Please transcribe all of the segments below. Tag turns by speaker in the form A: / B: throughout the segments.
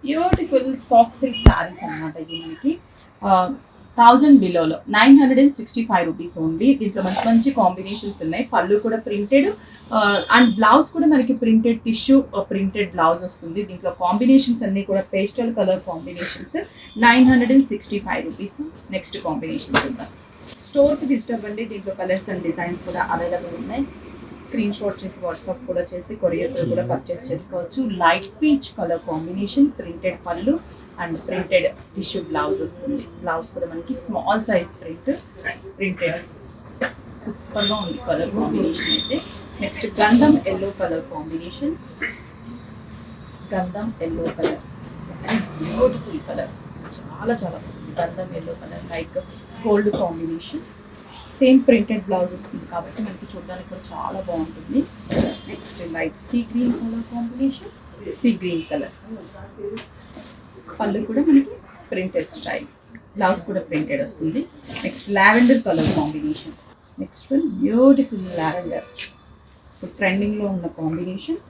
A: Beautiful soft silk saris అనమాట. ఇది మనకి 1000 బిలోలో 965 రూపీస్ ఓన్లీ. దీంట్లో మంచి మంచి కాంబినేషన్స్ ఉన్నాయి. పళ్ళు కూడా ప్రింటెడ్ అండ్ బ్లౌజ్ కూడా మనకి ప్రింటెడ్ టిష్యూ ప్రింటెడ్ బ్లౌజ్ వస్తుంది. దీంట్లో కాంబినేషన్స్ అన్నీ కూడా pastel colour combinations. 965 rupees. Next combination చూద్దాం. స్టోర్కి విజిట్ అవ్వండి. దీంట్లో కలర్స్ అండ్ డిజైన్స్ కూడా అవైలబుల్ ఉన్నాయి. స్క్రీన్ షాట్ చేసి వాట్సాప్ కూడా చేసి కొరియర్తో కూడా పర్చేస్ చేసుకోవచ్చు. Light peach colour combination, printed పళ్ళు అండ్ ప్రింటెడ్ టిష్యూ బ్లౌజ్ వస్తుంది. బ్లౌజ్ కూడా మనకి స్మాల్ సైజ్ ప్రింటెడ్ సూపర్గా ఉంది కలర్ కాంబినేషన్ అయితే. నెక్స్ట్ గంధం ఎల్లో కలర్ కాంబినేషన్. గంధం ఎల్లో కలర్ బ్యూటిఫుల్ కలర్, చాలా చాలా గంధం yellow colour like gold combination. Same printed blouse వస్తుంది కాబట్టి మనకి చూడడానికి కూడా చాలా బాగుంటుంది. Next light sea green colour combination, sea green colour. పళ్ళు కూడా మనకి ప్రింటెడ్ స్టైల్, బ్లౌజ్ కూడా ప్రింటెడ్ వస్తుంది. Next lavender colour combination. Next one beautiful lavender, ఇప్పుడు ట్రెండింగ్లో ఉన్న కాంబినేషన్.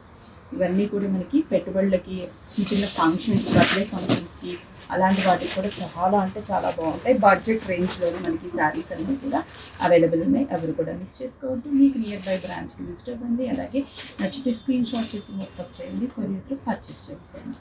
A: ఇవన్నీ కూడా మనకి పెట్టుబడులకి, చిన్న చిన్న ఫంక్షన్స్, బర్త్డే ఫంక్షన్స్కి అలాంటి వాటికి కూడా చాలా అంటే చాలా బాగుంటాయి. బడ్జెట్ రేంజ్లోనే మనకి శారీస్ అన్నీ కూడా అవైలబుల్ ఉన్నాయి. అవి కూడా మిస్ చేసుకోవద్దు. మీకు నియర్ బై బ్రాంచ్కి విజిట్ అవ్వండి. అలాగే నచ్చితే స్క్రీన్ షాట్ చేసి వాట్సాప్ చేయండి. కొరియర్తో పర్చేస్ చేసుకోండి.